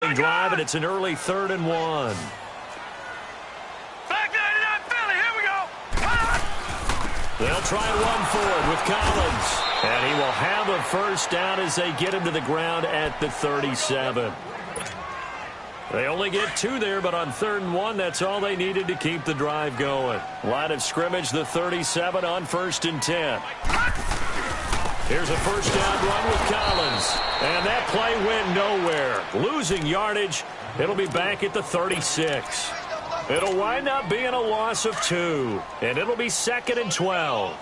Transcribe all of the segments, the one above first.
opening drive, and it's an early 3rd and 1. They'll try and run forward with Collins. And he will have a first down as they get him to the ground at the 37. They only get 2 there, but on 3rd and 1, that's all they needed to keep the drive going. Line of scrimmage, the 37 on 1st and 10. Here's a first down run with Collins. And that play went nowhere. Losing yardage. It'll be back at the 36. It'll wind up being a loss of 2. And it'll be 2nd and 12.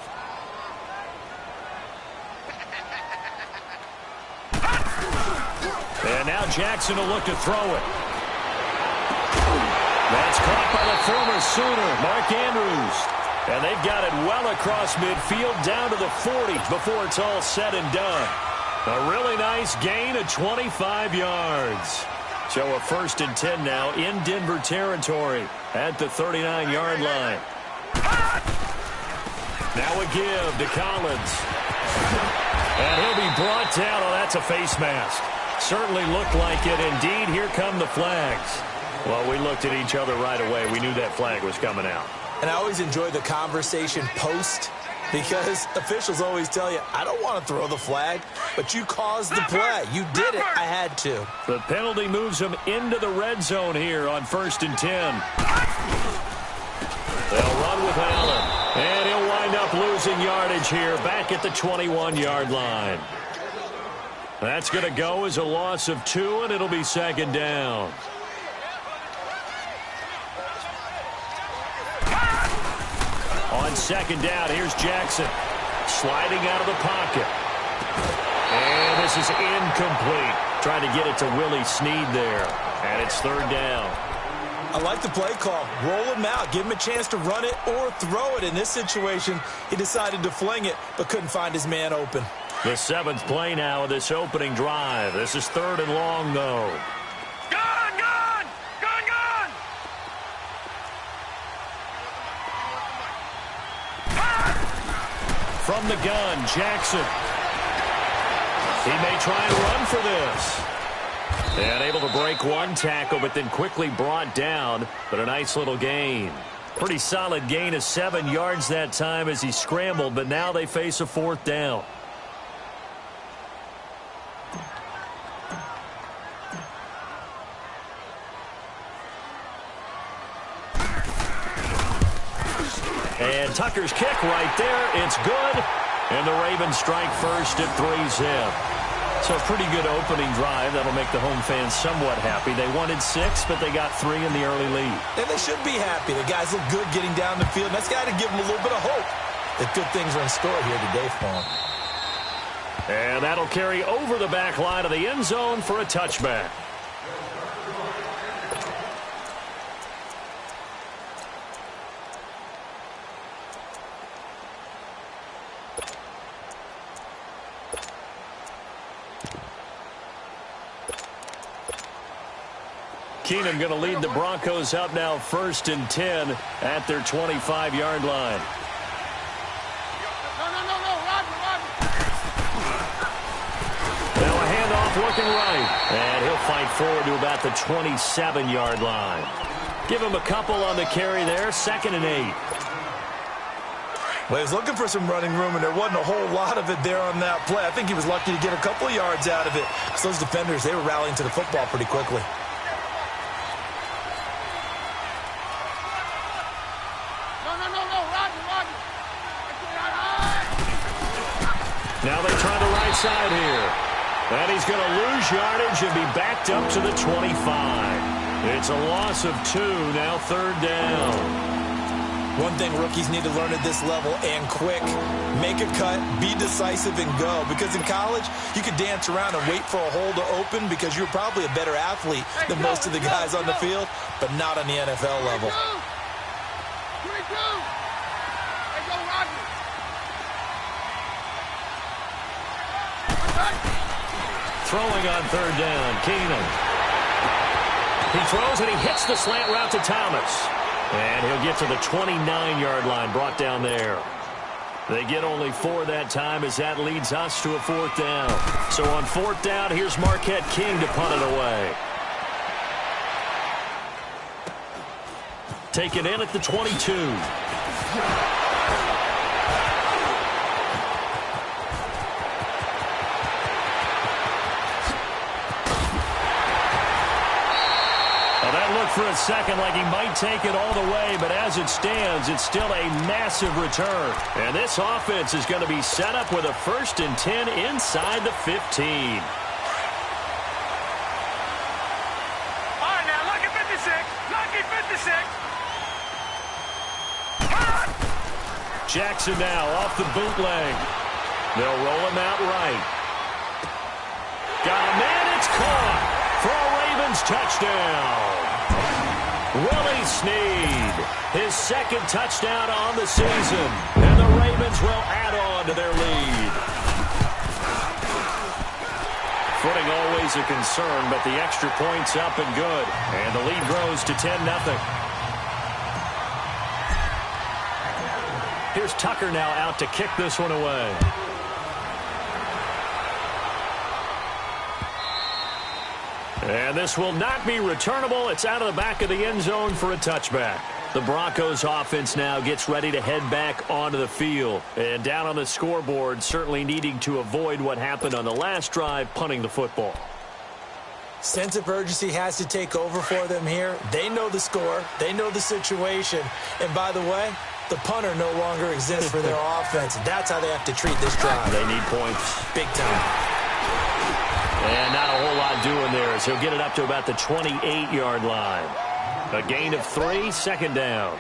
And now Jackson will look to throw it. That's caught by the former Sooner, Mark Andrews. And they've got it well across midfield down to the 40 before it's all said and done. A really nice gain of 25 yards. So a 1st and 10 now in Denver territory at the 39-yard line. Now a give to Collins. And he'll be brought down. Oh, that's a face mask. Certainly looked like it. Indeed, here come the flags. Well, we looked at each other right away. We knew that flag was coming out. And I always enjoy the conversation post because officials always tell you, I don't want to throw the flag, but you caused the play. You did it. I had to. The penalty moves them into the red zone here on 1st and 10. They'll run with Allen. And he'll wind up losing yardage here back at the 21-yard line. That's going to go as a loss of 2, and it'll be 2nd down. On 2nd down, here's Jackson. Sliding out of the pocket. And this is incomplete. Trying to get it to Willie Snead there. And it's 3rd down. I like the play call. Roll him out. Give him a chance to run it or throw it. In this situation, he decided to fling it, but couldn't find his man open. The 7th play now of this opening drive. This is 3rd and long, though. Gone! From the gun, Jackson. He may try and run for this. And able to break one tackle, but then quickly brought down. But a nice little gain. Pretty solid gain of 7 yards that time as he scrambled, but now they face a 4th down. And Tucker's kick right there. It's good. And the Ravens strike first at 3-zip. So a pretty good opening drive. That'll make the home fans somewhat happy. They wanted 6, but they got 3 in the early lead. And they should be happy. The guys look good getting down the field. And that's got to give them a little bit of hope that good things are in store here today for them. And that'll carry over the back line of the end zone for a touchback. Keenum going to lead the Broncos up now 1st and 10 at their 25-yard line. Now a handoff looking right. And he'll fight forward to about the 27-yard line. Give him a couple on the carry there. 2nd and 8. Well, he was looking for some running room, and there wasn't a whole lot of it there on that play. I think he was lucky to get a couple of yards out of it. So those defenders, they were rallying to the football pretty quickly. Now they try the right side here. And he's going to lose yardage and be backed up to the 25. It's a loss of 2, now 3rd down. One thing rookies need to learn at this level, and quick, make a cut, be decisive, and go. Because in college, you could dance around and wait for a hole to open because you're probably a better athlete than most of the guys on the field, but not on the NFL level. Throwing on 3rd down, Keenum. He throws and he hits the slant route to Thomas. And he'll get to the 29-yard line, brought down there. They get only 4 that time as that leads us to a 4th down. So on 4th down, here's Marquette King to punt it away. taken in at the 22. For a second like he might take it all the way, but as it stands, it's still a massive return. And this offense is going to be set up with a 1st and 10 inside the 15. All right, now, lucky 56. Lucky 56. Jackson now off the bootleg. They'll roll him out right. Got a man, it's caught for a Ravens touchdown. Willie Snead, his 2nd touchdown on the season, and the Ravens will add on to their lead. Footing always a concern, but the extra point's up and good, and the lead grows to 10-0. Here's Tucker now out to kick this one away. And this will not be returnable. It's out of the back of the end zone for a touchback. The Broncos offense now gets ready to head back onto the field. And down on the scoreboard, certainly needing to avoid what happened on the last drive, punting the football. Sense of urgency has to take over for them here. They know the score. They know the situation. And by the way, the punter no longer exists for their offense. That's how they have to treat this drive. They need points. Big time. And not a whole lot doing there as he'll get it up to about the 28-yard line. A gain of 3, 2nd down.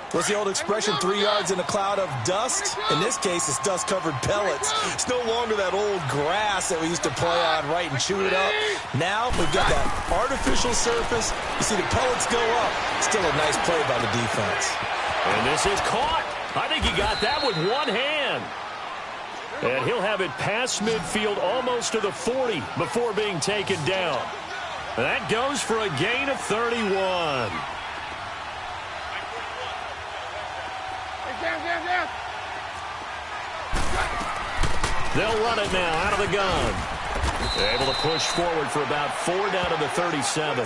What's the old expression, 3 yards in a cloud of dust? In this case, it's dust-covered pellets. It's no longer that old grass that we used to play on, right, and chew it up. Now we've got that artificial surface. You see the pellets go up. Still a nice play by the defense. And this is caught. I think he got that with one hand. And he'll have it past midfield almost to the 40 before being taken down. And that goes for a gain of 31. They'll run it now out of the gun. They're able to push forward for about 4 down to the 37.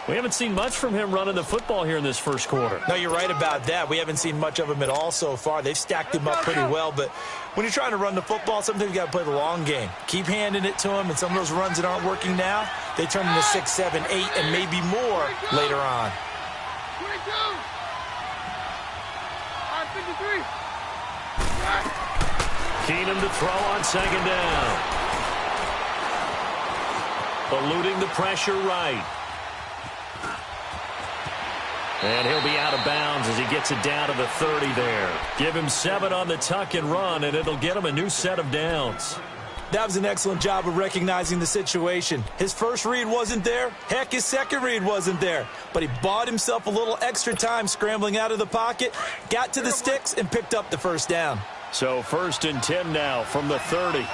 We haven't seen much from him running the football here in this first quarter. No, you're right about that. We haven't seen much of him at all so far. They've stacked him up pretty well, but when you're trying to run the football, sometimes you got to play the long game. Keep handing it to him, and some of those runs that aren't working now, they turn into 6, 7, 8, and maybe more later on. 22. 53. Keenum to throw on 2nd down. Eluding the pressure right. And he'll be out of bounds as he gets it down to the 30 there. Give him 7 on the tuck and run, and it'll get him a new set of downs. That was an excellent job of recognizing the situation. His first read wasn't there. Heck, his second read wasn't there. But he bought himself a little extra time scrambling out of the pocket, got to the sticks, and picked up the 1st down. So 1st and 10 now from the 30.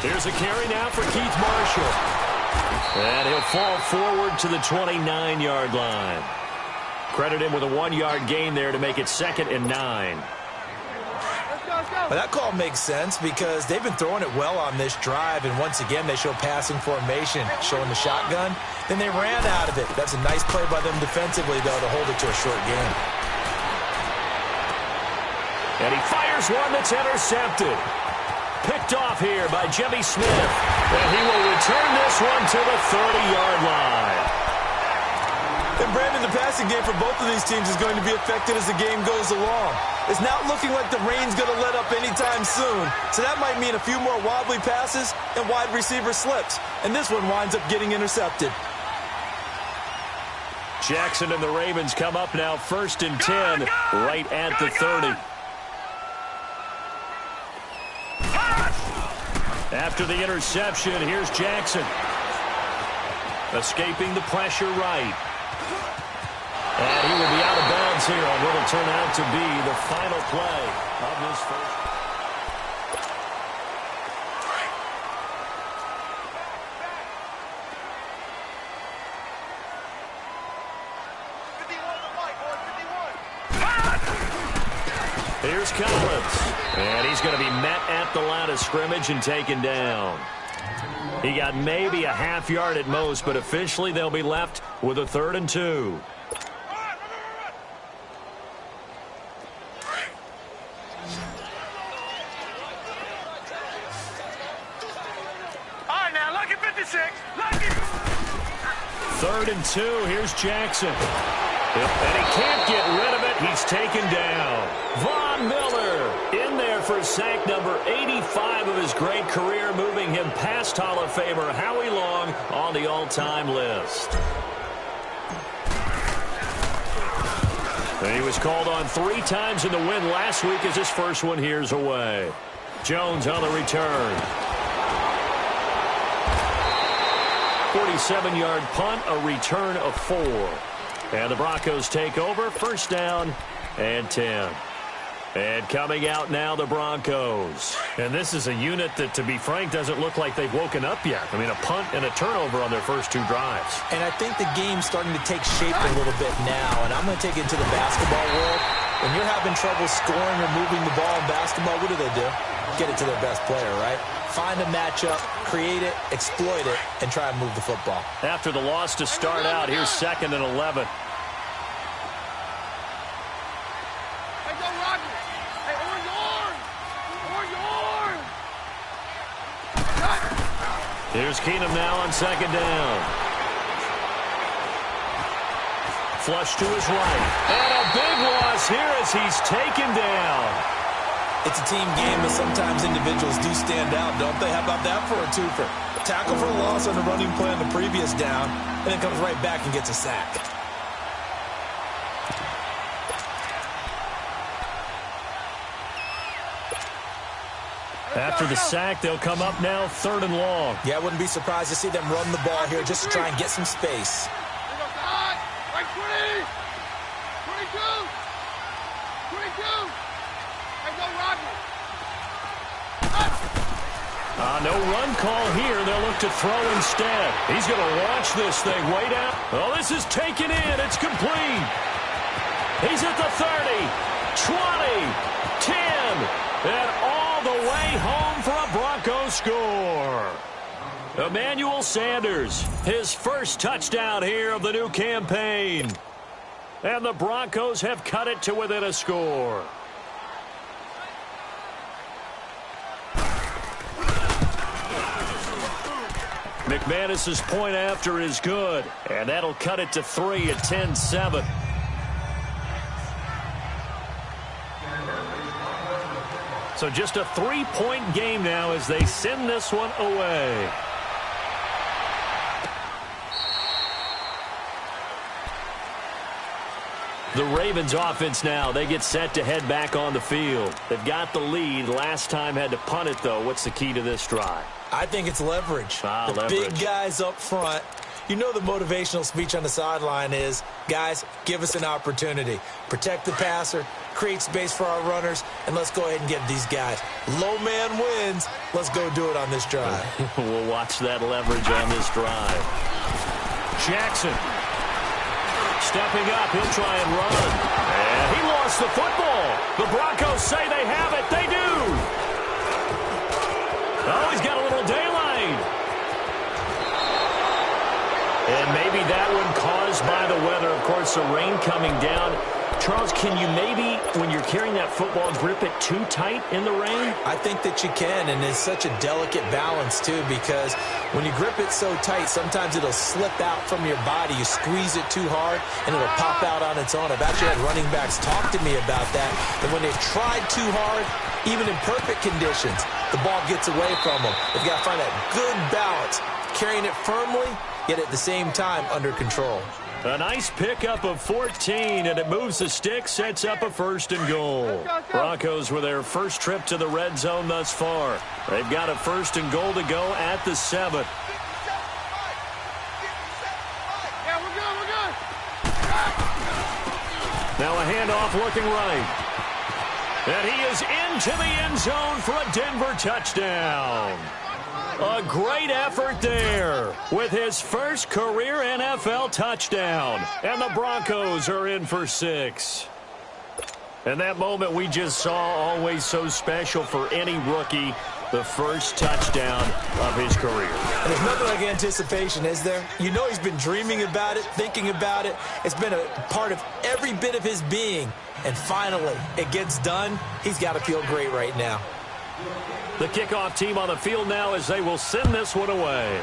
Here's a carry now for Keith Marshall. And he'll fall forward to the 29-yard line. Credit him with a 1-yard gain there to make it 2nd and 9. Well, that call makes sense because they've been throwing it well on this drive, and once again they show passing formation, showing the shotgun. Then they ran out of it. That's a nice play by them defensively, though, to hold it to a short gain. And he fires one that's intercepted. Picked off here by Jimmy Smith. And he will return this one to the 30-yard line. And Brandon, the passing game for both of these teams is going to be affected as the game goes along. It's not looking like the rain's going to let up anytime soon. So that might mean a few more wobbly passes and wide receiver slips. And this one winds up getting intercepted. Jackson and the Ravens come up now 1st and 10 right at the 30. After the interception, here's Jackson. Escaping the pressure right. And he will be out of bounds here on what will turn out to be the final play of this first. Here's Collins. And he's going to be met at the line of scrimmage and taken down. He got maybe a half yard at most, but officially they'll be left with a 3rd and 2. All right, now, lucky 56. Lucky. 3rd and 2. Here's Jackson. And he can't get rid of it. He's taken down. Von Miller in there for sack number 85 of his great career, moving him past Hall of Famer Howie Long on the all-time list. And he was called on 3 times in the win last week as his first one here's away. Jones on the return. 47-yard punt, a return of 4. And the Broncos take over, 1st down and 10. And coming out now, the Broncos. And this is a unit that, to be frank, doesn't look like they've woken up yet. I mean, a punt and a turnover on their first 2 drives. And I think the game's starting to take shape a little bit now. And I'm going to take it to the basketball world. When you're having trouble scoring or moving the ball in basketball, what do? Get it to their best player, right? Find a matchup, create it, exploit it, and try and move the football. After the loss to start out, here's 2nd and 11. Hey, go Roger. Hey, or yours. Here's Keenum now on 2nd down. Flush to his right. And a big loss here as he's taken down. It's a team game, but sometimes individuals do stand out, don't they? How about that for a twofer? Tackle for a loss on the running play on the previous down, and then comes right back and gets a sack. After the sack, they'll come up now 3rd and long. Yeah, I wouldn't be surprised to see them run the ball here just to try and get some space. Right 20. 22. 22. Hey, go Roger. No run call here. They'll look to throw instead. He's going to launch this thing way down. Oh, this is taken in. It's complete. He's at the 30, 20, 10, and all the way home for a Broncos score. Emmanuel Sanders, his first touchdown here of the new campaign. And the Broncos have cut it to within a score. McManus's point after is good, and that'll cut it to 3 at 10-7. So just a 3-point game now as they send this one away. The Ravens offense now, they get set to head back on the field. They've got the lead. Last time had to punt it, though. What's the key to this drive? I think it's leverage. The big guys up front. You know the motivational speech on the sideline is, guys, give us an opportunity. Protect the passer, create space for our runners, and let's go ahead and get these guys. Low man wins. Let's go do it on this drive. We'll watch that leverage on this drive. Jackson. Stepping up, he'll try and run. And he lost the football. The Broncos say they have it. They do. Oh, he's got a little daylight. And maybe that one caused by the weather. Of course, the rain coming down. Charles, can you maybe, when you're carrying that football, grip it too tight in the rain? I think that you can, and it's such a delicate balance, too, because when you grip it so tight, sometimes it'll slip out from your body. You squeeze it too hard, and it'll pop out on its own. I've actually had running backs talk to me about that, that when they've tried too hard, even in perfect conditions, the ball gets away from them. They've got to find that good balance, carrying it firmly, yet at the same time under control. A nice pickup of 14, and it moves the stick, sets up a 1st and goal. Broncos with their first trip to the red zone thus far. They've got a 1st and goal to go at the 7. Yeah, we're good. Now a handoff looking right. And he is into the end zone for a Denver touchdown. A great effort there with his first career NFL touchdown. And the Broncos are in for 6. And that moment we just saw, always so special for any rookie. the first touchdown of his career. And there's nothing like anticipation, is there? You know he's been dreaming about it, thinking about it. It's been a part of every bit of his being. And finally, it gets done. He's got to feel great right now. The kickoff team on the field now as they will send this one away.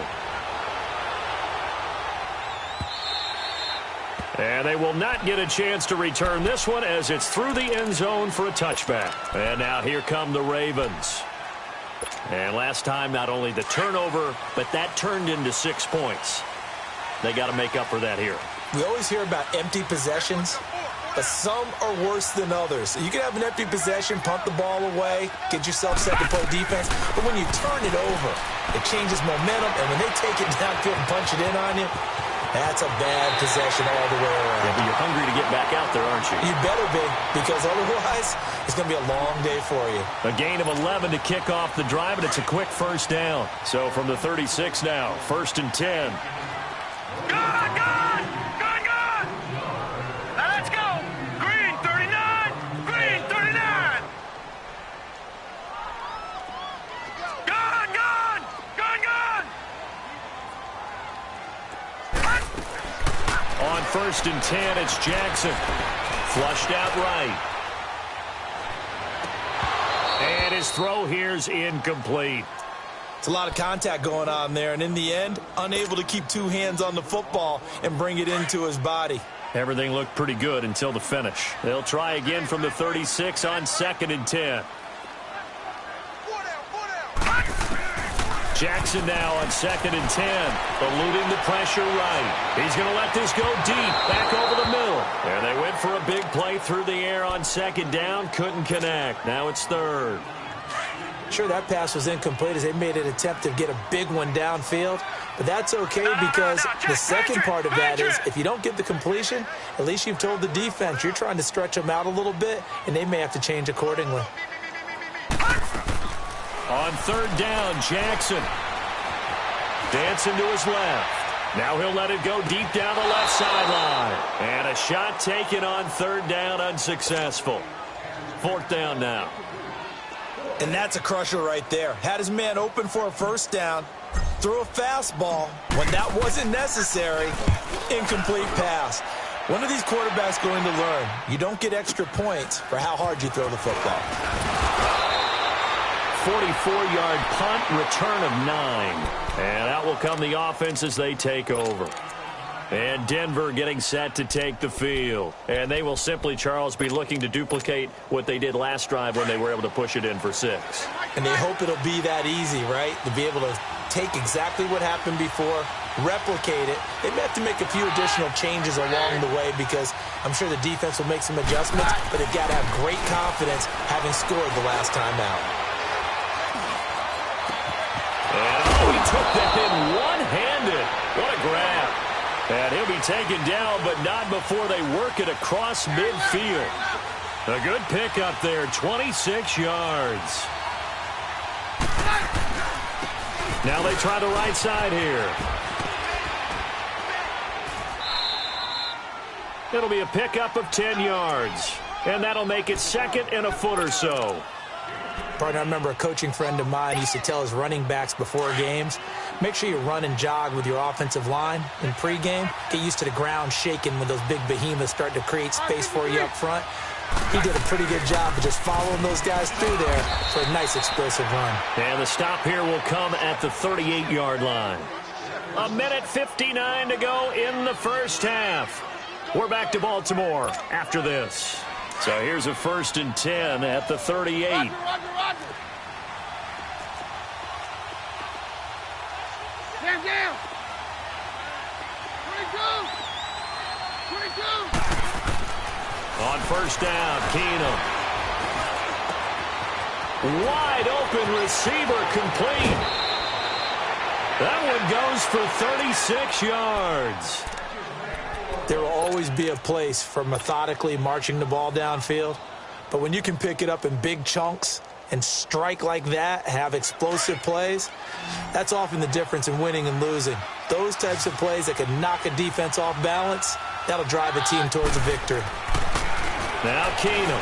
And they will not get a chance to return this one as it's through the end zone for a touchback. And now here come the Ravens. And last time, not only the turnover, but that turned into 6 points. They got to make up for that here. We always hear about empty possessions, but some are worse than others. You can have an empty possession, punt the ball away, get yourself set to play defense, but when you turn it over, it changes momentum, and when they take it downfield and punch it in on you, that's a bad possession all the way around. Yeah, but you're hungry to get back out there, aren't you? You better be, because otherwise it's going to be a long day for you. A gain of 11 to kick off the drive, and it's a quick first down. So from the 36 now, 1st and 10. Good! Now let's go! Green 39! Green 39! Good! On 1st and 10, it's Jackson. Flushed out right. And his throw here's incomplete. It's a lot of contact going on there, and in the end, unable to keep two hands on the football and bring it into his body. Everything looked pretty good until the finish. They'll try again from the 36 on 2nd and 10. Jackson now on 2nd and 10, eluding the pressure right. He's going to let this go deep, back over the middle. And they went for a big play through the air on 2nd down, couldn't connect. Now it's 3rd. Sure, that pass was incomplete as they made an attempt to get a big one downfield, but that's okay because the second part of that is if you don't get the completion, at least you've told the defense you're trying to stretch them out a little bit, and they may have to change accordingly. On 3rd down, Jackson. Dancing to his left. Now he'll let it go deep down the left sideline. And a shot taken on 3rd down, unsuccessful. 4th down now. And that's a crusher right there. Had his man open for a first down, threw a fastball. When that wasn't necessary, incomplete pass. When are these quarterbacks going to learn? You don't get extra points for how hard you throw the football. 44-yard punt, return of 9. And out will come the offense as they take over. And Denver getting set to take the field. And they will simply, Charles, be looking to duplicate what they did last drive when they were able to push it in for 6. And they hope it'll be that easy, right? To be able to take exactly what happened before, replicate it. They may have to make a few additional changes along the way because I'm sure the defense will make some adjustments, but they've got to have great confidence having scored the last time out. And he took that in one-handed. What a grab. And he'll be taken down, but not before they work it across midfield. A good pickup there, 26 yards. Now they try the right side here. It'll be a pickup of 10 yards. And that'll make it 2nd and a foot or so. Partner, I remember a coaching friend of mine used to tell his running backs before games, make sure you run and jog with your offensive line in pregame. Get used to the ground shaking when those big behemoths start to create space for you up front. He did a pretty good job of just following those guys through there for a nice explosive run. And the stop here will come at the 38-yard line. 1:59 to go in the first half. We're back to Baltimore after this. So here's a 1st and 10 at the 38. Roger. Down. 22. On 1st down, Keenum. Wide open receiver complete. That one goes for 36 yards. There will always be a place for methodically marching the ball downfield, but when you can pick it up in big chunks and strike like that, have explosive plays, that's often the difference in winning and losing. Those types of plays that can knock a defense off balance, that'll drive a team towards a victory. Now Keenum.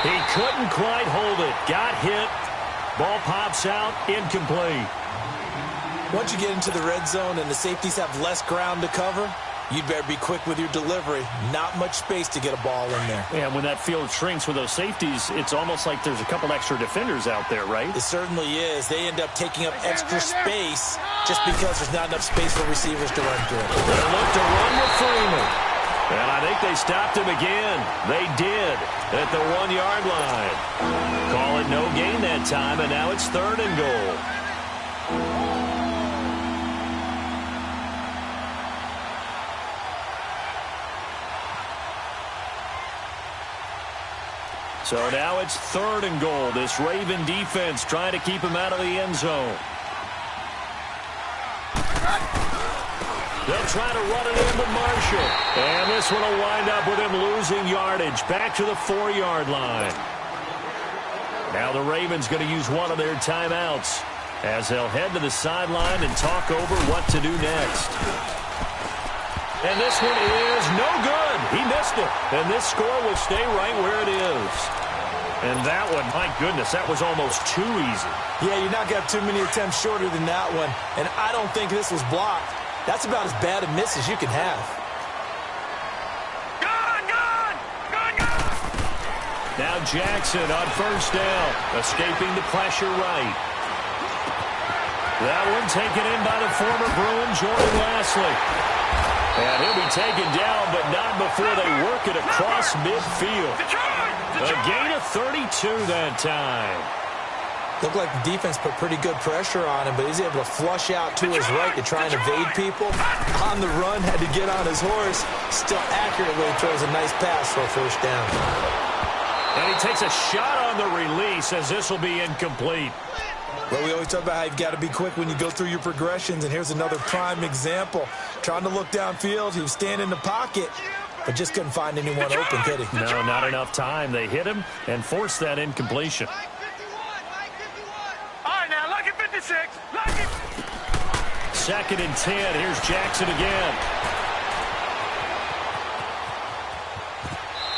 He couldn't quite hold it. Got hit. Ball pops out. Incomplete. Once you get into the red zone and the safeties have less ground to cover, you'd better be quick with your delivery. Not much space to get a ball in there. And when that field shrinks with those safeties, it's almost like there's a couple extra defenders out there, right? It certainly is. They end up taking up extra space just because there's not enough space for receivers to run through. They look to run with Freeman. And I think they stopped him again. They did at the 1-yard line. Call it no gain that time, and now it's 3rd and goal. So now it's 3rd and goal. This Raven defense trying to keep him out of the end zone. They'll try to run it in with Marshall. And this one will wind up with him losing yardage. Back to the 4-yard line. Now the Ravens going to use one of their timeouts as they'll head to the sideline and talk over what to do next. And this one is no good. He missed it. And this score will stay right where it is. And that one, my goodness, that was almost too easy. Yeah, you're not going to have too many attempts shorter than that one. And I don't think this was blocked. That's about as bad a miss as you can have. Now Jackson on 1st down, escaping the pressure right. That one taken in by the former Bruin, Jordan Lasley. And he'll be taken down, but not before they work it across midfield. A gain of 32 that time. Looked like the defense put pretty good pressure on him, but he's able to flush out to his right to try and evade people. On the run, had to get on his horse. Still accurately throws a nice pass for a 1st down. And he takes a shot on the release as this will be incomplete. Well, we always talk about how you've got to be quick when you go through your progressions, and here's another prime example. Trying to look downfield, he was standing in the pocket, but just couldn't find anyone open, could he? No, not enough time. They hit him and forced that incompletion. All right, now, lucky 56. Lucky. 2nd and 10. Here's Jackson again.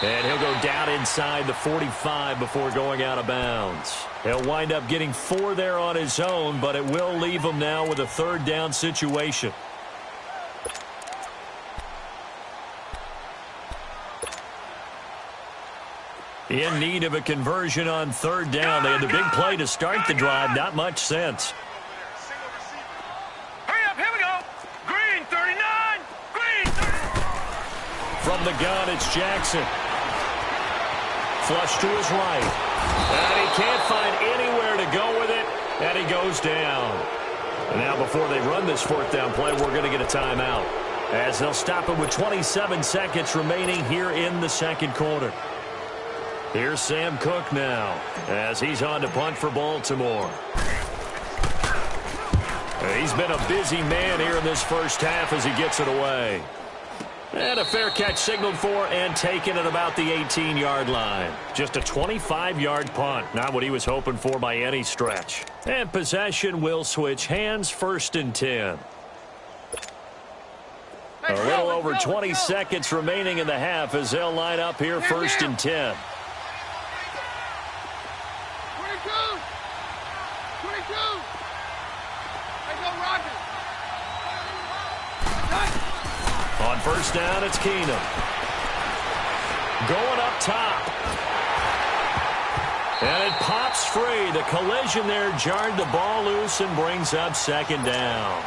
And he'll go down inside the 45 before going out of bounds. He'll wind up getting 4 there on his own, but it will leave him now with a 3rd down situation. In need of a conversion on 3rd down. They had the big play to start the drive. Not much sense. Hurry up, here we go. Green, 39. Green, 39. From the gun, it's Jackson. Flush to his right. And he can't find anywhere to go with it, and he goes down. And now before they run this 4th down play, we're going to get a timeout, as they'll stop it with 27 seconds remaining here in the 2nd quarter. Here's Sam Cook now, as he's on to punt for Baltimore. He's been a busy man here in this 1st half as he gets it away. And a fair catch signaled for and taken at about the 18-yard line. Just a 25-yard punt, not what he was hoping for by any stretch. And possession will switch hands, 1st and 10. A little over 20 seconds remaining in the half as they'll line up here, 1st and 10. 22. Let's go, Roger. On 1st down, it's Keenum. Going up top. And it pops free. The collision there jarred the ball loose and brings up 2nd down.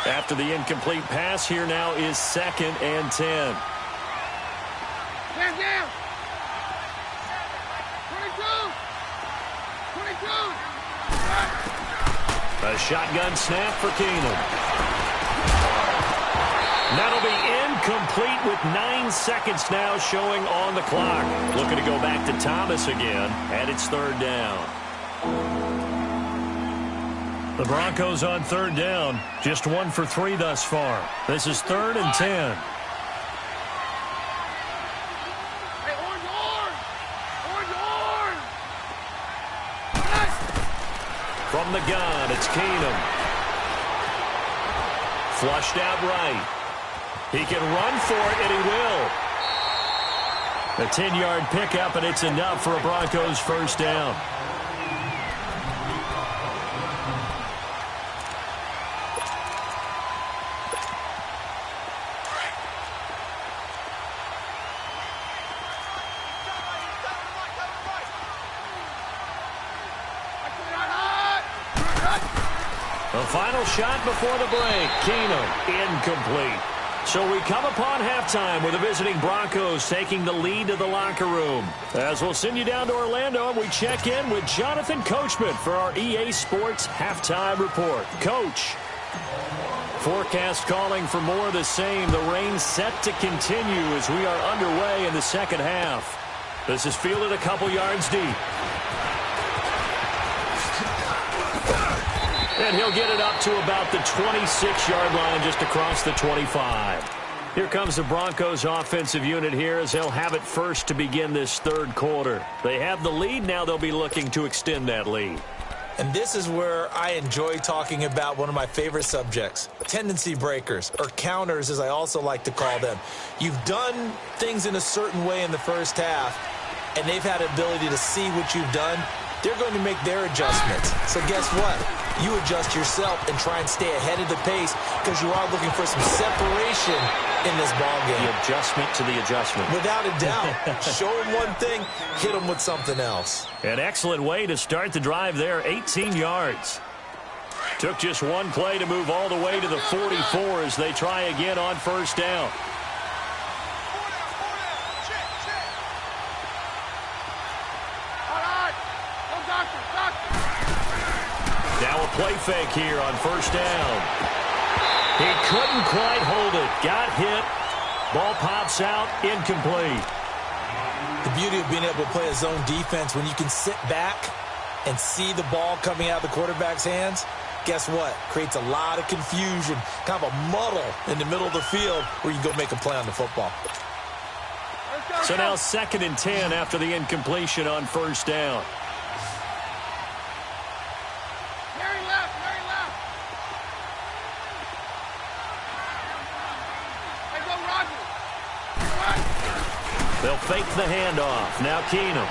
After the incomplete pass, here now is 2nd and 10. Hands down. 22. 22. A shotgun snap for Keenum. That'll be incomplete with 9 seconds now showing on the clock. Looking to go back to Thomas again, and it's 3rd down. The Broncos on 3rd down, just 1 for 3 thus far. This is 3rd and 10. From the gun, it's Keenum. Flushed out right. He can run for it, and he will. A 10-yard pickup, and it's enough for a Broncos first down. The final shot before the break. Keenum, incomplete. So we come upon halftime with the visiting Broncos taking the lead to the locker room. As we'll send you down to Orlando, and we check in with Jonathan Coachman for our EA Sports Halftime Report. Coach. Forecast calling for more of the same. The rain set to continue as we are underway in the second half. This is fielded a couple yards deep. And he'll get it up to about the 26-yard line, just across the 25. Here comes the Broncos offensive unit here as they'll have it first to begin this third quarter. They have the lead. Now they'll be looking to extend that lead. And this is where I enjoy talking about one of my favorite subjects, tendency breakers, or counters as I also like to call them. You've done things in a certain way in the first half, and they've had the ability to see what you've done. They're going to make their adjustments. So guess what? You adjust yourself and try and stay ahead of the pace because you are looking for some separation in this ballgame. The adjustment to the adjustment. Without a doubt. Show them one thing, hit them with something else. An excellent way to start the drive there, 18 yards. Took just one play to move all the way to the 44 as they try again on first down. Now a play fake here on first down. He couldn't quite hold it. Got hit. Ball pops out. Incomplete. The beauty of being able to play a zone defense when you can sit back and see the ball coming out of the quarterback's hands, guess what? Creates a lot of confusion, kind of a muddle in the middle of the field where you can go make a play on the football. So now 2nd and 10 after the incompletion on first down. They'll fake the handoff. Now Keenum.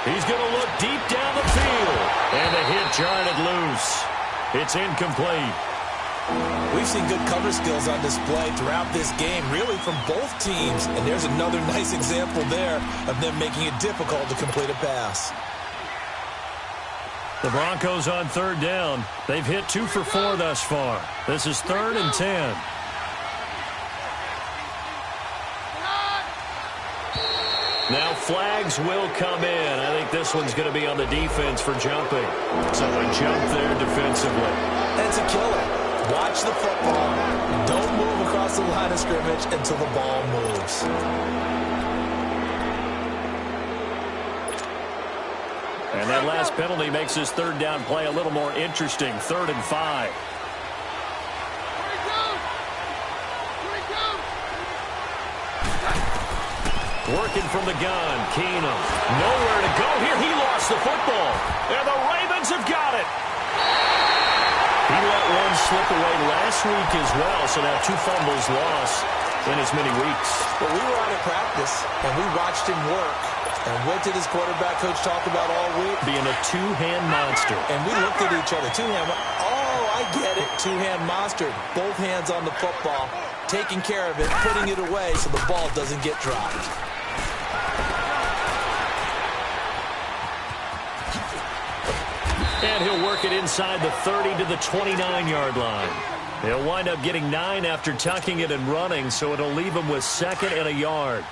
He's going to look deep down the field. And the hit jarred it loose. It's incomplete. We've seen good cover skills on display throughout this game, really from both teams. And there's another nice example there of them making it difficult to complete a pass. The Broncos on third down. They've hit 2 for 4 thus far. This is 3rd and 10. Now flags will come in. I think this one's going to be on the defense for jumping. So a jump there defensively. That's a killer. Watch the football. Don't move across the line of scrimmage until the ball moves. And that last penalty makes this third down play a little more interesting. 3rd and 5. Working from the gun, Keenum. Nowhere to go here. He lost the football. And the Ravens have got it. He let one slip away last week as well, so now 2 fumbles lost in as many weeks. But we were out of practice, and we watched him work. And what did his quarterback coach talk about all week? Being a two-hand monster. And we looked at each other. Two-hand. Oh, I get it. Two-hand monster. Both hands on the football, taking care of it, putting it away so the ball doesn't get dropped. And he'll work it inside the 30 to the 29-yard line. He'll wind up getting 9 after tucking it and running, so it'll leave him with 2nd and a yard.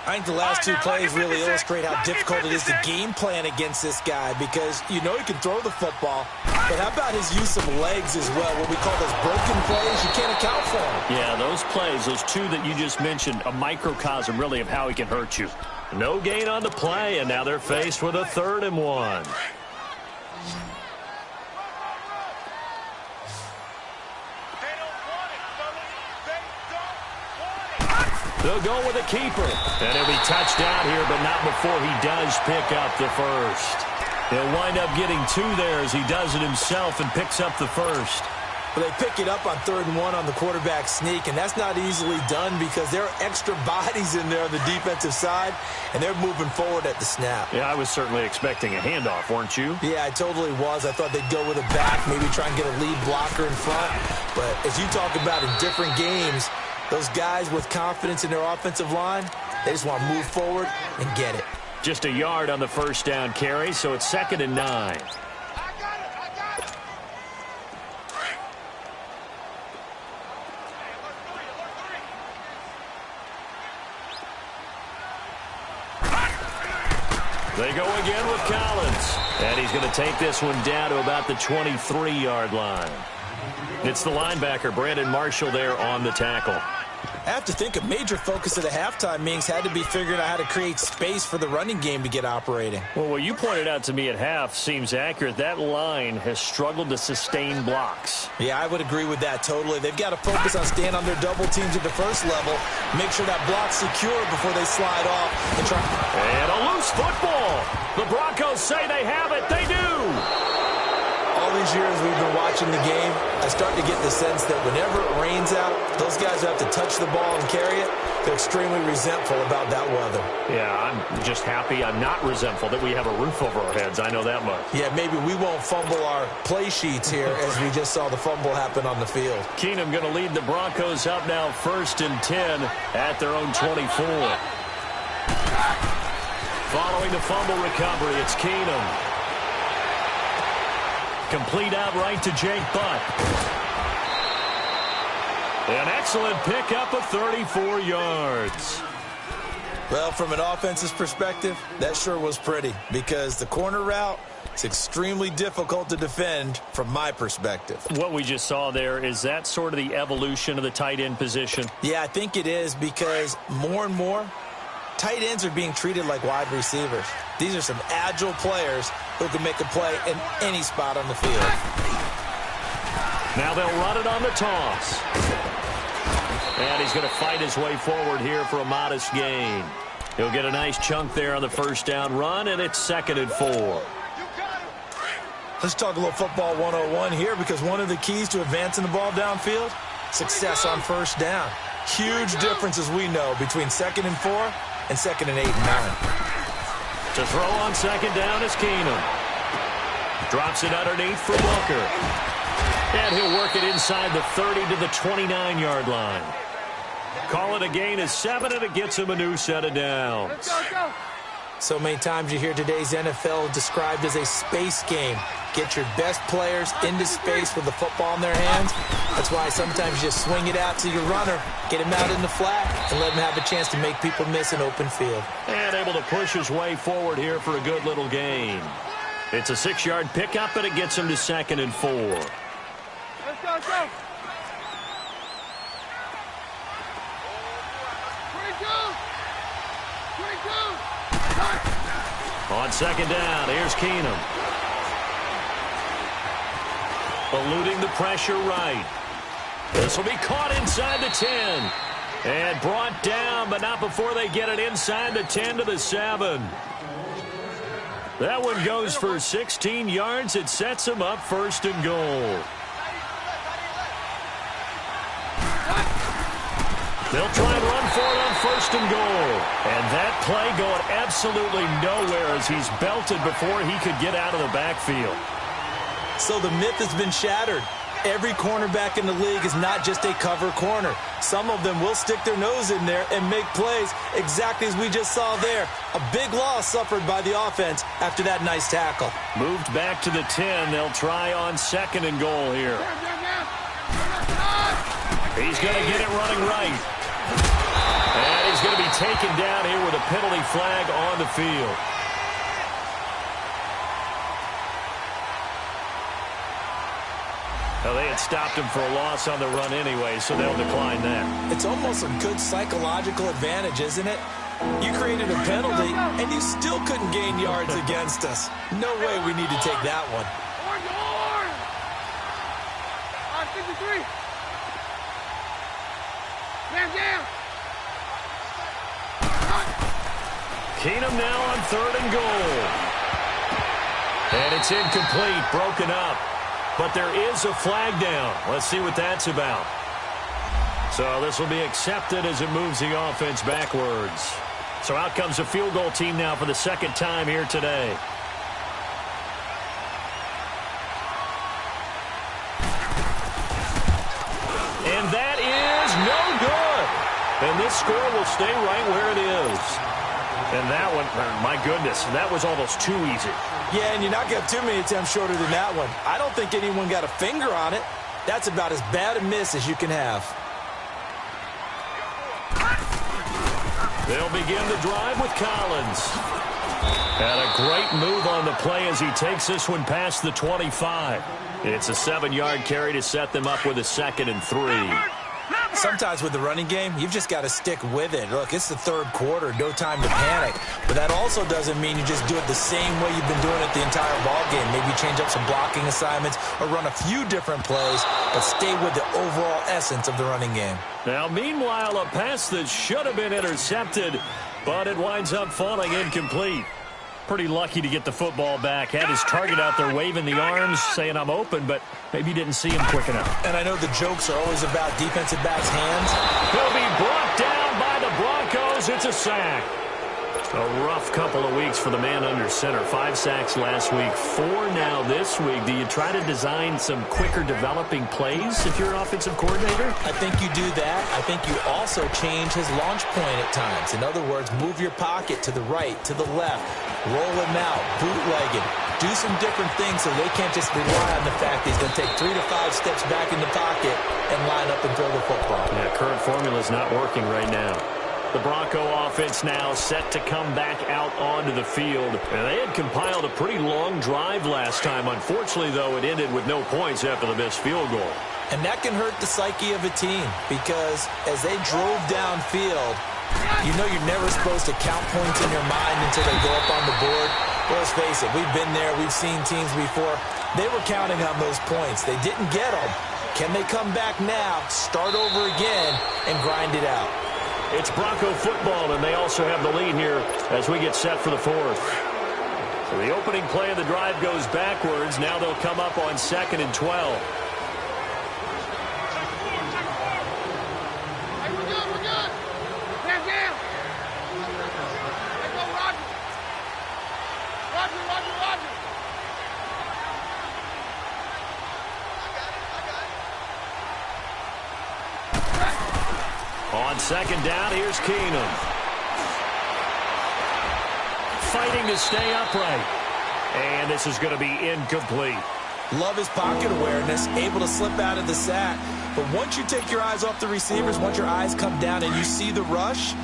I think the last 2 plays really illustrate how difficult it is to game plan against this guy because you know he can throw the football, but how about his use of legs as well? What we call those broken plays, you can't account for them. Yeah, those plays, those 2 that you just mentioned, a microcosm really of how he can hurt you. No gain on the play, and now they're faced with a 3rd and 1. They'll go with a keeper. And he'll be touched out here, but not before he does pick up the first. He'll wind up getting 2 there as he does it himself and picks up the first. But they pick it up on 3rd and 1 on the quarterback sneak, and that's not easily done because there are extra bodies in there on the defensive side, and they're moving forward at the snap. Yeah, I was certainly expecting a handoff, weren't you? Yeah, I totally was. I thought they'd go with a back, maybe try and get a lead blocker in front. But as you talk about in different games, those guys with confidence in their offensive line, they just want to move forward and get it. Just a yard on the first down carry, so it's 2nd and 9. They go again with Collins. And he's going to take this one down to about the 23-yard line. It's the linebacker, Brandon Marshall, there on the tackle. I have to think a major focus of the halftime meetings had to be figuring out how to create space for the running game to get operating. Well, what you pointed out to me at half seems accurate. That line has struggled to sustain blocks. Yeah, I would agree with that totally. They've got to focus on staying on their double teams at the first level, make sure that block's secure before they slide off. And a loose football. The Broncos say they have it. They do. All these years we've been watching the game, I start to get the sense that whenever it rains out, those guys who have to touch the ball and carry it, they're extremely resentful about that weather. Yeah, I'm just happy I'm not resentful that we have a roof over our heads. I know that much. Yeah, maybe we won't fumble our play sheets here as we just saw the fumble happen on the field. Keenum going to lead the Broncos up now 1st and 10 at their own 24. Following the fumble recovery, it's Keenum. Complete outright to Jake Butt. An excellent pickup of 34 yards. Well, from an offense's perspective, that sure was pretty because the corner route is extremely difficult to defend from my perspective. What we just saw there, is that sort of the evolution of the tight end position? Yeah, I think it is because more and more, tight ends are being treated like wide receivers. These are some agile players who can make a play in any spot on the field. Now they'll run it on the toss. And he's going to fight his way forward here for a modest gain. He'll get a nice chunk there on the first down run, and it's 2nd and 4. Let's talk a little football 101 here because one of the keys to advancing the ball downfield, success on first down. Huge difference, as we know, between 2nd and 4 and 2nd and 8 and 9. To throw on 2nd down is Keenum. Drops it underneath for Booker. And he'll work it inside the 30 to the 29-yard line. Call it a gain of 7, and it gets him a new set of downs. Let's go. So many times you hear today's NFL described as a space game. Get your best players into space with the football in their hands. That's why sometimes you just swing it out to your runner, get him out in the flat, and let him have a chance to make people miss an open field. And able to push his way forward here for a good little gain. It's a 6-yard pickup, and it gets him to 2nd and 4. Let's go. 22. On 2nd down, here's Keenum. Eluding the pressure right. This will be caught inside the 10. And brought down, but not before they get it inside the 10 to the 7. That one goes for 16 yards. It sets him up 1st and goal. They'll try and run for it on 1st and goal. And that play going absolutely nowhere as he's belted before he could get out of the backfield. So the myth has been shattered. Every cornerback in the league is not just a cover corner. Some of them will stick their nose in there and make plays exactly as we just saw there. A big loss suffered by the offense after that nice tackle. Moved back to the 10. They'll try on 2nd and goal here. He's going to get it running right. And he's going to be taken down here with a penalty flag on the field. Well, they had stopped him for a loss on the run anyway, so they'll decline that. It's almost a good psychological advantage, isn't it? You created a penalty, and you still couldn't gain yards against us. No way we need to take that one. On 53. Man down. Keenum now on 3rd and goal. And it's incomplete, broken up. But there is a flag down. Let's see what that's about. So this will be accepted as it moves the offense backwards. So out comes the field goal team now for the second time here today. And that is no good. And this score will stay right where it is. And that one, my goodness, that was almost too easy. Yeah, and you're not going to have too many attempts shorter than that one. I don't think anyone got a finger on it. That's about as bad a miss as you can have. They'll begin the drive with Collins. And a great move on the play as he takes this one past the 25. It's a 7-yard carry to set them up with a 2nd and 3. Sometimes with the running game, you've just got to stick with it. Look, it's the third quarter, no time to panic. But that also doesn't mean you just do it the same way you've been doing it the entire ball game. Maybe change up some blocking assignments or run a few different plays, but stay with the overall essence of the running game. Now, meanwhile, a pass that should have been intercepted, but it winds up falling incomplete. Pretty lucky to get the football back. Had his target out there waving the arms, saying I'm open, but maybe didn't see him quick enough. And I know the jokes are always about defensive backs' hands. He'll be brought down by the Broncos. It's a sack. A rough couple of weeks for the man under center. 5 sacks last week, 4 now this week. Do you try to design some quicker developing plays if you're an offensive coordinator? I think you do that. I think you also change his launch point at times. In other words, move your pocket to the right, to the left, roll him out, bootleg him. Do some different things so they can't just rely on the fact that he's going to take 3 to 5 steps back in the pocket and line up and throw the football. Yeah, current formula is not working right now. The Bronco offense now set to come back out onto the field. And they had compiled a pretty long drive last time. Unfortunately, though, it ended with no points after the missed field goal. And that can hurt the psyche of a team because as they drove downfield, you know you're never supposed to count points in your mind until they go up on the board. Well, let's face it, we've been there. We've seen teams before. They were counting on those points. They didn't get them. Can they come back now, start over again, and grind it out? It's Bronco football, and they also have the lead here as we get set for the 4th. So the opening play of the drive goes backwards. Now they'll come up on 2nd and 12. Hey, we're good, we're good. Stand down. Let's go, Roger. Roger, Roger, Roger. On 2nd down, here's Keenum. Fighting to stay upright. And this is going to be incomplete. Love his pocket awareness, able to slip out of the sack. But once you take your eyes off the receivers, once your eyes come down and you see the rush,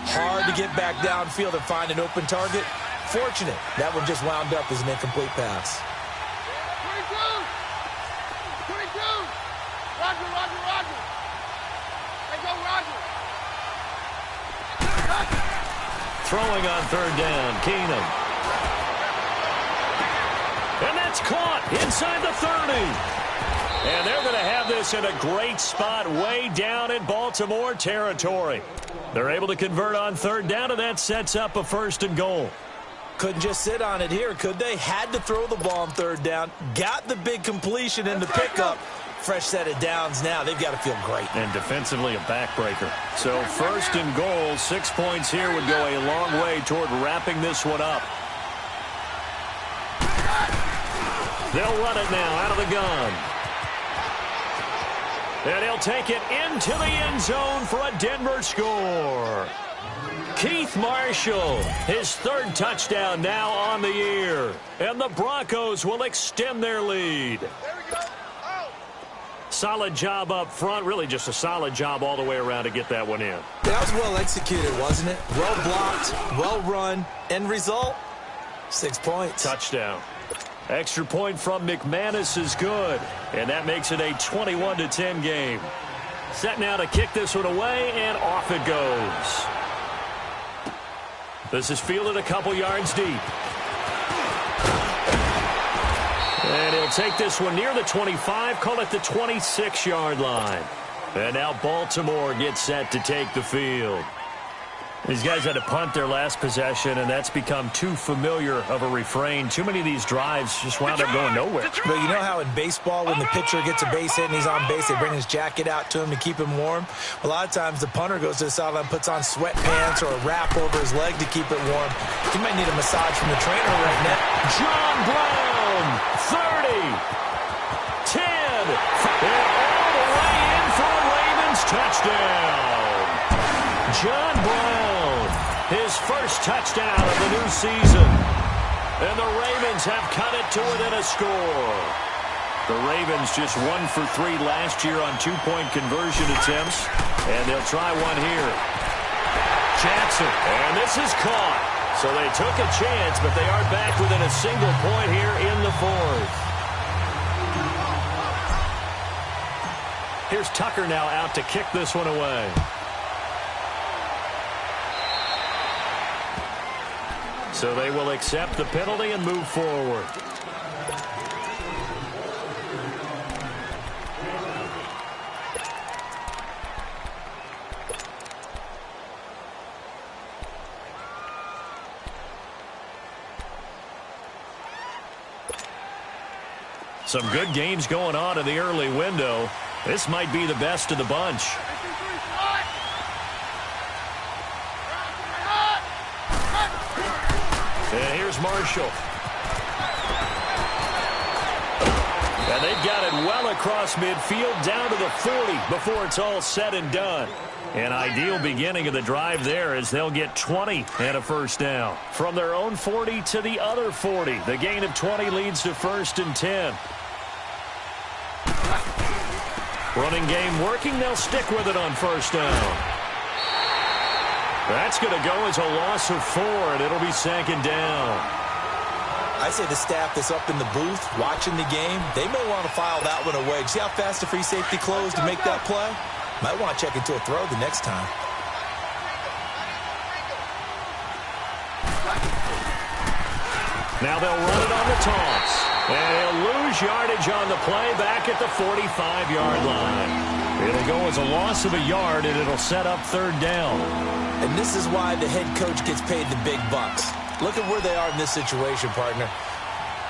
hard to get back downfield and find an open target. Fortunate, that one just wound up as an incomplete pass. 22. 22. Roger, Roger, Roger. Let's go, Roger. Throwing on 3rd down, Keenum. And that's caught inside the 30. And they're going to have this in a great spot way down in Baltimore territory. They're able to convert on 3rd down, and that sets up a 1st and goal. Couldn't just sit on it here, could they? Had to throw the ball on 3rd down. Got the big completion in the pickup. Fresh set of downs now. They've got to feel great. And defensively a backbreaker. So 1st and goal, 6 points here would go a long way toward wrapping this one up. They'll run it now out of the gun. And he'll take it into the end zone for a Denver score. Keith Marshall, his 3rd touchdown now on the year. And the Broncos will extend their lead. Solid job up front, really just a solid job all the way around to get that one in. That was well executed, wasn't it? Well blocked, well run. End result, 6 points. Touchdown. Extra point from McManus is good, and that makes it a 21-10 game. Set now to kick this one away, and off it goes. This is fielded a couple yards deep. And he'll take this one near the 25, call it the 26-yard line. And now Baltimore gets set to take the field. These guys had to punt their last possession, and that's become too familiar of a refrain. Too many of these drives just wound up going nowhere. But you know how in baseball, when the pitcher gets a base hit and he's on base, they bring his jacket out to him to keep him warm? A lot of times the punter goes to the sideline, puts on sweatpants or a wrap over his leg to keep it warm. He might need a massage from the trainer right now. John Brown, 30, 10, and all the way in for a Ravens touchdown. John Brown, his first touchdown of the new season. And the Ravens have cut it to within a score. The Ravens just 1 for 3 last year on 2-point conversion attempts. And they'll try one here. Jackson, and this is caught. So they took a chance, but they are back within a single point here in the fourth. Here's Tucker now out to kick this one away. So they will accept the penalty and move forward. Some good games going on in the early window. This might be the best of the bunch. And here's Marshall. And they've got it well across midfield down to the 40 before it's all said and done. An ideal beginning of the drive there as they'll get 20 and a first down. From their own 40 to the other 40. The gain of 20 leads to 1st and 10. Running game working. They'll stick with it on 1st down. That's going to go as a loss of 4, and it'll be 2nd down. I say the staff that's up in the booth watching the game, they may want to file that one away. See how fast the free safety closed to make that play? Might want to check into a throw the next time. Now they'll run it on the toss. And he'll lose yardage on the play back at the 45-yard line. It'll go as a loss of a yard, and it'll set up 3rd down. And this is why the head coach gets paid the big bucks. Look at where they are in this situation, partner.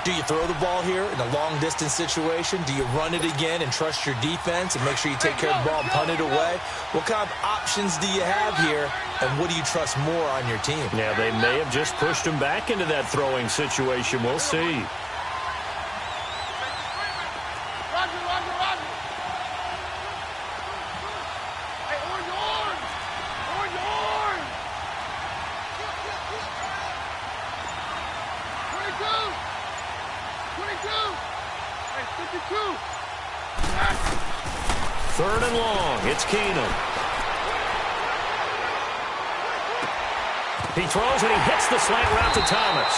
Do you throw the ball here in a long-distance situation? Do you run it again and trust your defense and make sure you take care of the ball and punt it away? What kind of options do you have here, and what do you trust more on your team? Yeah, they may have just pushed him back into that throwing situation. We'll see. Third and long. It's Keenum. He throws and he hits the slant route to Thomas.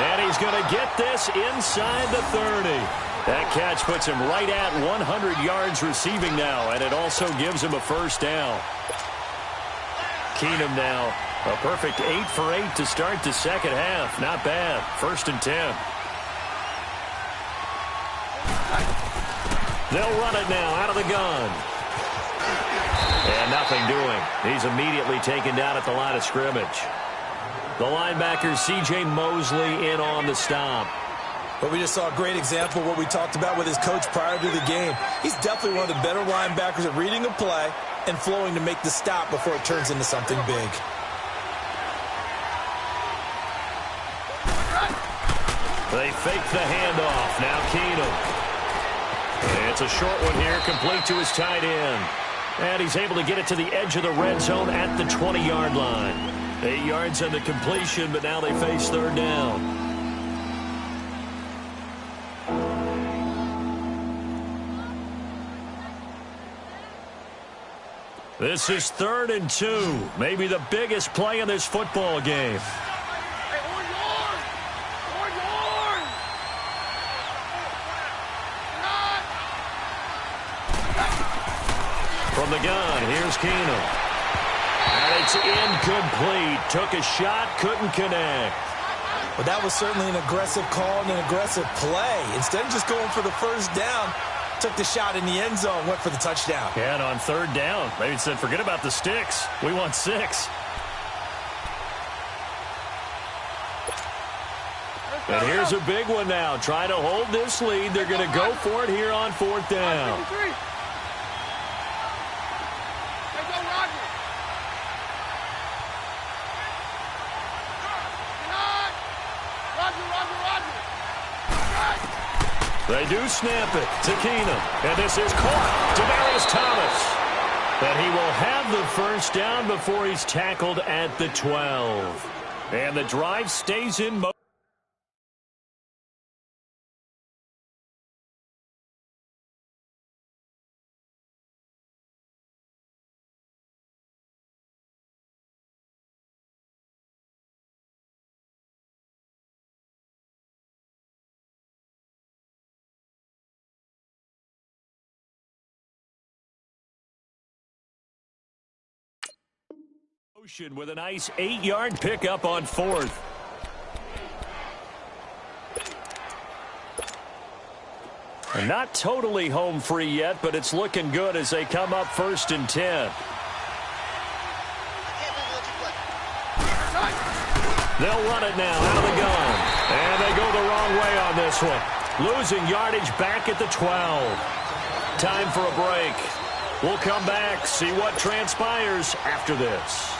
And he's going to get this inside the 30. That catch puts him right at 100 yards receiving now, and it also gives him a 1st down. Keenum now a perfect 8 for 8 to start the 2nd half. Not bad. 1st and 10. They'll run it now out of the gun. And nothing doing. He's immediately taken down at the line of scrimmage. The linebacker, C.J. Mosley, in on the stop. But we just saw a great example of what we talked about with his coach prior to the game. He's definitely one of the better linebackers at reading a play and flowing to make the stop before it turns into something big. They fake the handoff. Now Keenum. And it's a short one here, complete to his tight end. And he's able to get it to the edge of the red zone at the 20-yard line. 8 yards on the completion, but now they face 3rd down. This is 3rd and 2. Maybe the biggest play in this football game. From the gun, here's Keenum. And it's incomplete. Took a shot, couldn't connect. Well, that was certainly an aggressive call and an aggressive play. Instead of just going for the 1st down, took the shot in the end zone, went for the touchdown. Yeah, and on 3rd down, they said, forget about the sticks. We want 6. And here's a big one now. Trying to hold this lead. They're going to go for it here on fourth down. They do snap it to Keenum. And this is caught. Demaryius Thomas. And he will have the first down before he's tackled at the 12. And the drive stays in motion. With a nice 8-yard pickup on fourth. And not totally home free yet, but it's looking good as they come up 1st and 10. They'll run it now out of the gun. And they go the wrong way on this one. Losing yardage back at the 12. Time for a break. We'll come back, see what transpires after this.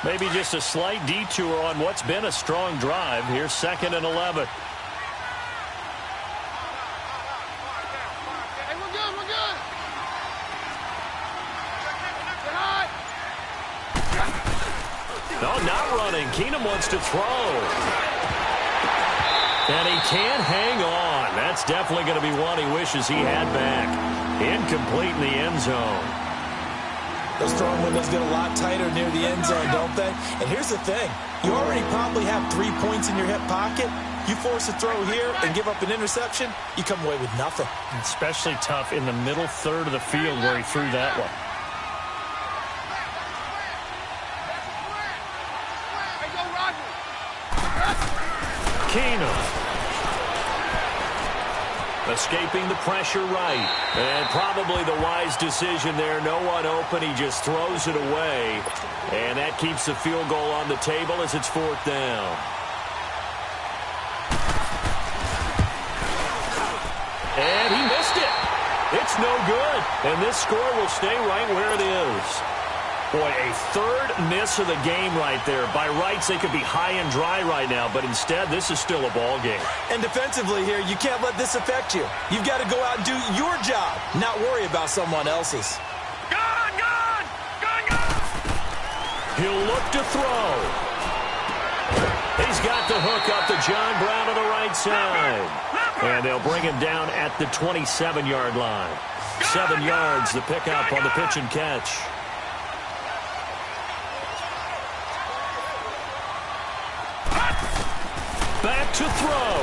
Maybe just a slight detour on what's been a strong drive. Here's 2nd and 11. Hey, we're good, we're good. No, not running. Keenum wants to throw. And he can't hang on. That's definitely going to be one he wishes he had back. Incomplete in the end zone. Those throwing windows get a lot tighter near the end zone, don't they? And here's the thing. You already probably have 3 points in your hip pocket. You force a throw here and give up an interception, you come away with nothing. Especially tough in the middle third of the field where he threw that one. Keenum. Escaping the pressure right. And probably the wise decision there. No one open. He just throws it away. And that keeps the field goal on the table as it's 4th down. And he missed it. It's no good. And this score will stay right where it is. Boy, a third miss of the game right there. By rights, they could be high and dry right now, but instead, this is still a ball game. And defensively here, you can't let this affect you. You've got to go out and do your job, not worry about someone else's. Gun! He'll look to throw. He's got the hook up to John Brown on the right side. And they'll bring him down at the 27-yard line. 7 yards, the pickup on the pitch and catch. Back to throw.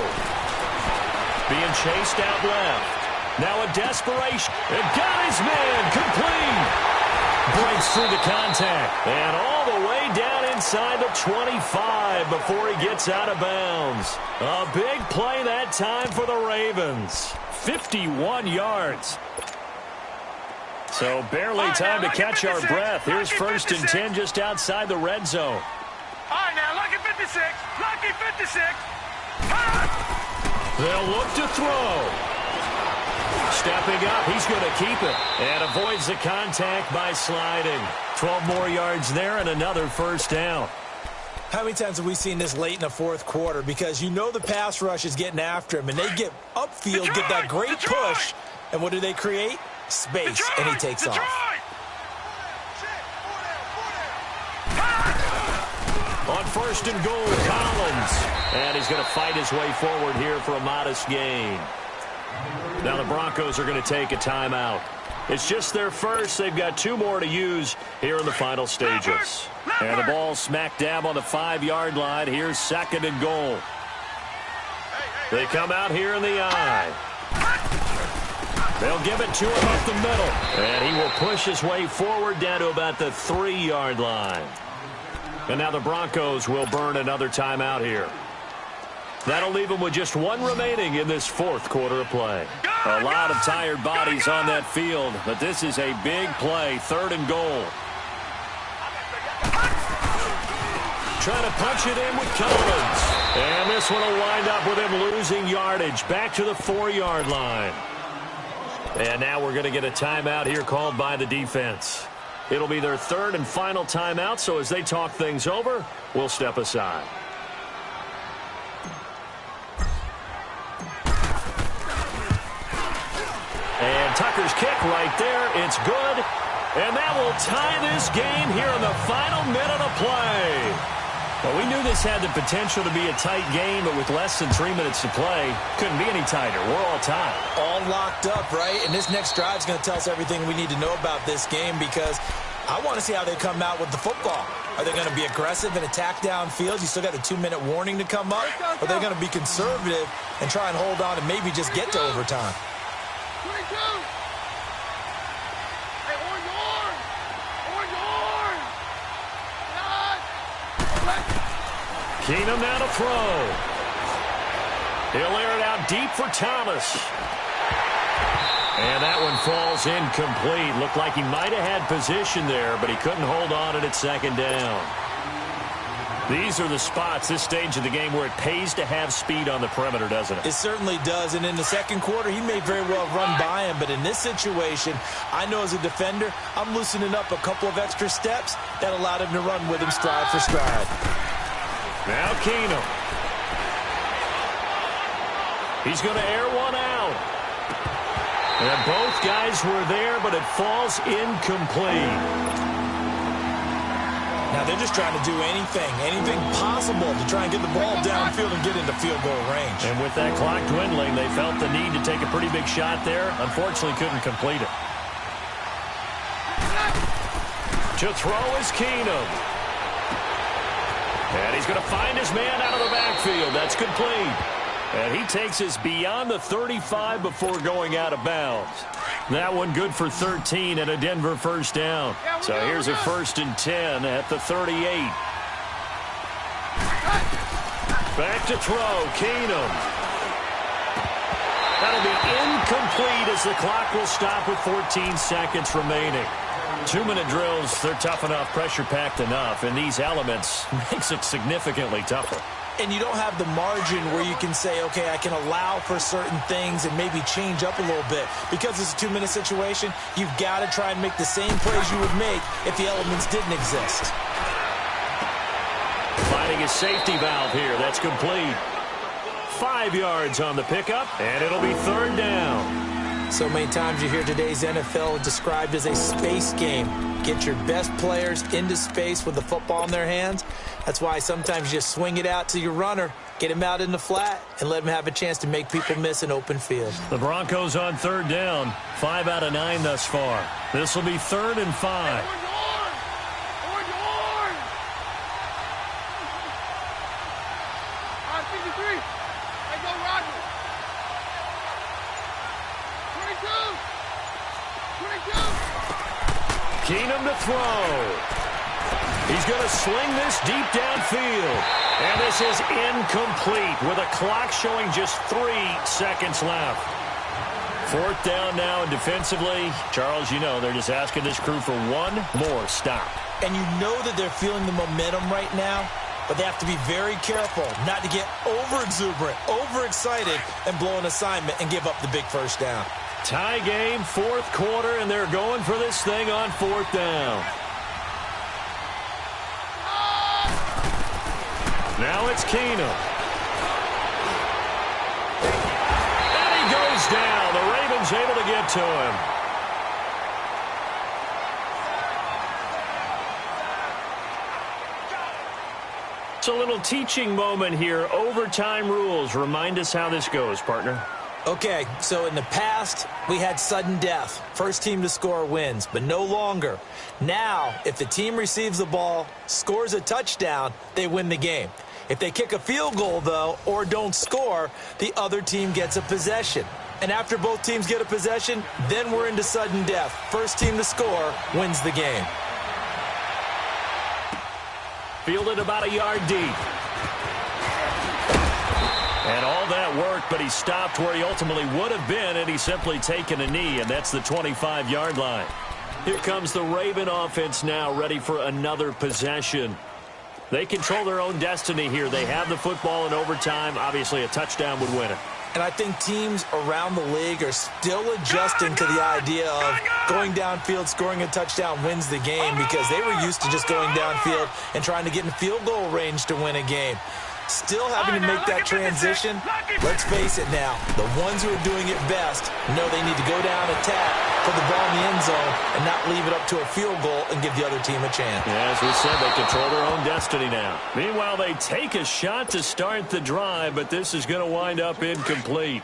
Being chased out left. Now a desperation. And got his man complete. Breaks through the contact. And all the way down inside the 25 before he gets out of bounds. A big play that time for the Ravens. 51 yards. So barely time to catch our breath. Here's 1st and 10 just outside the red zone. All right, now, lucky 56. Lucky 56. They'll look to throw. Stepping up, he's going to keep it. And avoids the contact by sliding. 12 more yards there and another 1st down. How many times have we seen this late in the 4th quarter? Because you know the pass rush is getting after him, and they get upfield, get that great push. And what do they create? Space, and he takes off. On 1st and goal, Collins. And he's going to fight his way forward here for a modest gain. Now the Broncos are going to take a timeout. It's just their first. They've got 2 more to use here in the final stages. And the ball smack dab on the 5-yard line. Here's 2nd and goal. They come out here in the eye. They'll give it to him up the middle. And he will push his way forward down to about the 3-yard line. And now the Broncos will burn another timeout here. That'll leave them with just 1 remaining in this 4th quarter of play. A lot of tired bodies on that field, but this is a big play, 3rd and goal. Trying to punch it in with Collins. And this one will wind up with him losing yardage back to the 4-yard line. And now we're going to get a timeout here called by the defense. It'll be their 3rd and final timeout, so as they talk things over, we'll step aside. And Tucker's kick right there. It's good. And that will tie this game here in the final minute of play. Well, we knew this had the potential to be a tight game, but with less than 3 minutes to play, couldn't be any tighter. We're all tied. All locked up, right? And this next drive is going to tell us everything we need to know about this game because I want to see how they come out with the football. Are they going to be aggressive and attack downfield? You still got a 2-minute warning to come up? Or are they going to be conservative and try and hold on and maybe just get to overtime? 22. Hey, orange horn. Orange horn. Keenum now to throw. He'll air it out deep for Thomas. And that one falls incomplete. Looked like he might have had position there, but he couldn't hold on at 2nd down. These are the spots, this stage of the game, where it pays to have speed on the perimeter, doesn't it? It certainly does. And in the 2nd quarter, he may very well run by him. But in this situation, I know as a defender, I'm loosening up a couple of extra steps that allowed him to run with him stride for stride. Now Keenum. He's going to air one out. And both guys were there, but it falls incomplete. Now they're just trying to do anything possible to try and get the ball downfield and get into field goal range. And with that clock dwindling, they felt the need to take a pretty big shot there. Unfortunately, couldn't complete it. To throw is Keenum. And he's going to find his man out of the backfield. That's complete. And he takes us beyond the 35 before going out of bounds. That one good for 13 and a Denver 1st down. So here's a 1st and 10 at the 38. Back to throw, Keenum. That'll be incomplete as the clock will stop with 14 seconds remaining. 2-minute drills, they're tough enough, pressure-packed enough, and these elements makes it significantly tougher. And you don't have the margin where you can say, okay, I can allow for certain things and maybe change up a little bit. Because it's a 2-minute situation, you've got to try and make the same plays you would make if the elements didn't exist. Finding a safety valve here. That's complete. 5 yards on the pickup, and it'll be 3rd down. So many times you hear today's NFL described as a space game. Get your best players into space with the football in their hands. That's why sometimes you just swing it out to your runner, get him out in the flat, and let him have a chance to make people miss an open field. The Broncos on 3rd down. 5 out of 9 thus far. This will be 3rd and 5. Keenum to throw. He's going to swing this deep downfield. And this is incomplete with a clock showing just 3 seconds left. 4th down now, and defensively, Charles, you know, they're just asking this crew for one more stop. And you know that they're feeling the momentum right now, but they have to be very careful not to get over-exuberant, overexcited, and blow an assignment and give up the big 1st down. Tie game, 4th quarter, and they're going for this thing on 4th down. Now it's Keenum. And he goes down. The Ravens able to get to him. It's a little teaching moment here. Overtime rules. Remind us how this goes, partner. Okay, so in the past, we had sudden death. First team to score wins, but no longer. Now, if the team receives the ball, scores a touchdown, they win the game. If they kick a field goal, though, or don't score, the other team gets a possession. And after both teams get a possession, then we're into sudden death. First team to score wins the game. Fielded about a yard deep. And all that worked, but he stopped where he ultimately would have been, and he's simply taken a knee, and that's the 25-yard line. Here comes the Raven offense now, ready for another possession. They control their own destiny here. They have the football in overtime. Obviously, a touchdown would win it. And I think teams around the league are still adjusting to the idea of going downfield, scoring a touchdown wins the game, because they were used to just going downfield and trying to get in field goal range to win a game. Still having to make that transition. Let's face it now, the ones who are doing it best know they need to go down, attack, put the ball in the end zone, and not leave it up to a field goal and give the other team a chance. Yeah, as we said, they control their own destiny now. Meanwhile, they take a shot to start the drive, but this is going to wind up incomplete.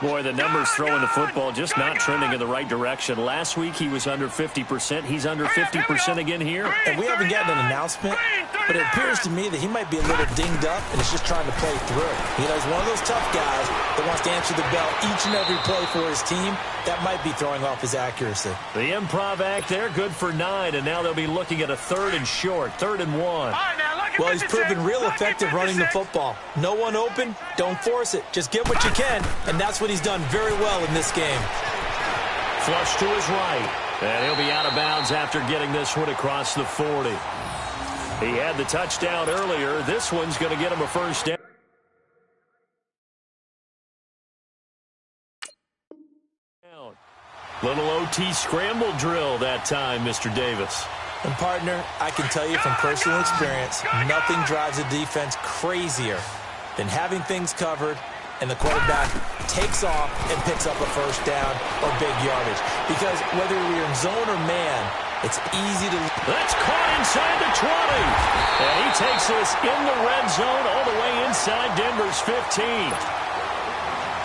Boy, the numbers throwing the football just not trending in the right direction. Last week, he was under 50%. He's under 50% again here. And we haven't gotten an announcement, but it appears to me that he might be a little dinged up and is just trying to play through. You know, he's one of those tough guys that wants to answer the bell each and every play for his team. That might be throwing off his accuracy. The improv act there, good for 9, and now they'll be looking at a 3rd and short, 3rd and 1. Well, he's proven real effective running the football. No one open, don't force it. Just get what you can, and that's what he's done very well in this game. Flush to his right, and he'll be out of bounds after getting this one across the 40. He had the touchdown earlier. This one's going to get him a first down. Little OT scramble drill that time, Mr. Davis. And, partner, I can tell you from personal experience, nothing drives a defense crazier than having things covered and the quarterback takes off and picks up a first down or big yardage. Because whether you're in zone or man, it's easy to... That's caught inside the 20. And he takes this in the red zone all the way inside Denver's 15.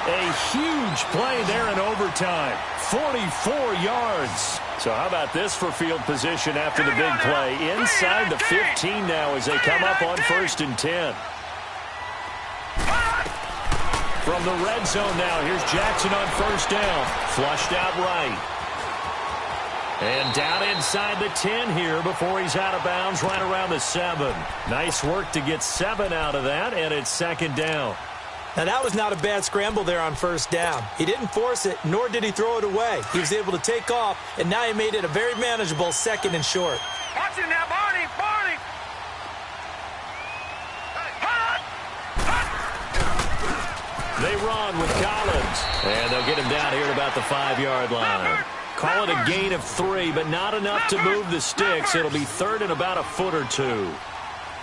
A huge play there in overtime. 44 yards. So how about this for field position after the big play? Inside the 15 now as they come up on 1st and 10. From the red zone now, here's Jackson on 1st down. Flushed out right. And down inside the 10 here before he's out of bounds right around the 7. Nice work to get 7 out of that, and it's 2nd down. Now, that was not a bad scramble there on 1st down. He didn't force it, nor did he throw it away. He was able to take off, and now he made it a very manageable 2nd and short. Watch it now, Barney, Barney. They run with Collins, and they'll get him down here at about the 5-yard line. Call it a gain of 3, but not enough to move the sticks. It'll be 3rd and about a foot or 2.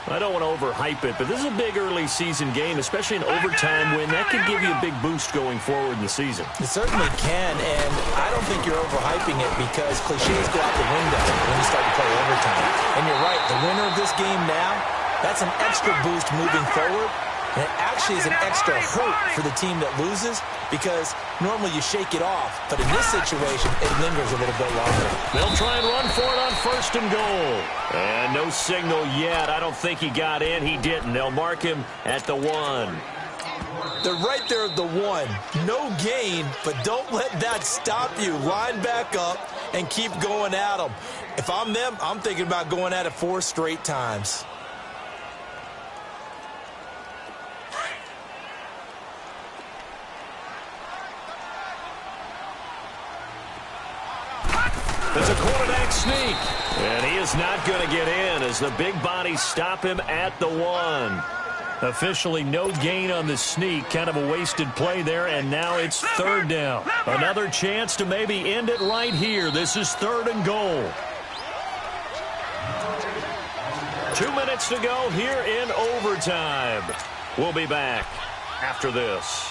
I don't want to overhype it, but this is a big early season game, especially an overtime win. That could give you a big boost going forward in the season. It certainly can, and I don't think you're overhyping it because cliches go out the window when you start to play overtime. And you're right, the winner of this game now, that's an extra boost moving forward. And it actually is an extra hurt for the team that loses because normally you shake it off. But in this situation, it lingers a little bit longer. They'll try and run for it on 1st and goal. And no signal yet. I don't think he got in. He didn't. They'll mark him at the 1. They're right there at the 1. No gain, but don't let that stop you. Line back up and keep going at them. If I'm them, I'm thinking about going at it 4 straight times. There's a quarterback sneak, and he is not going to get in as the big bodies stop him at the 1. Officially no gain on the sneak, kind of a wasted play there, and now it's 3rd down. Another chance to maybe end it right here. This is 3rd and goal. 2 minutes to go here in overtime. We'll be back after this.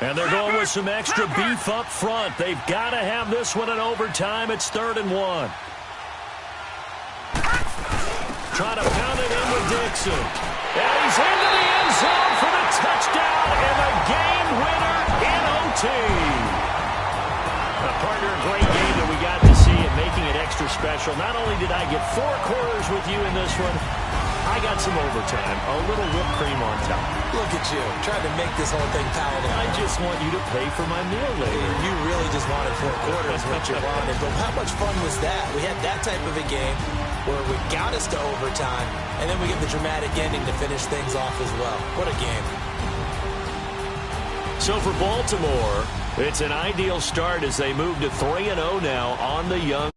And they're going with some extra beef up front. They've got to have this one in overtime. It's 3rd and 1. Trying to pound it in with Dixon. And he's into the end zone for the touchdown and the game winner in OT. Partner, a great game that we got to see and making it extra special. Not only did I get 4 quarters with you in this one, I got some overtime, a little whipped cream on top. Look at you, trying to make this whole thing palatable. I just want you to pay for my meal later. You really just wanted 4 quarters, what you wanted. But how much fun was that? We had that type of a game where we got us to overtime, and then we get the dramatic ending to finish things off as well. What a game. So for Baltimore, it's an ideal start as they move to 3-0 now on the young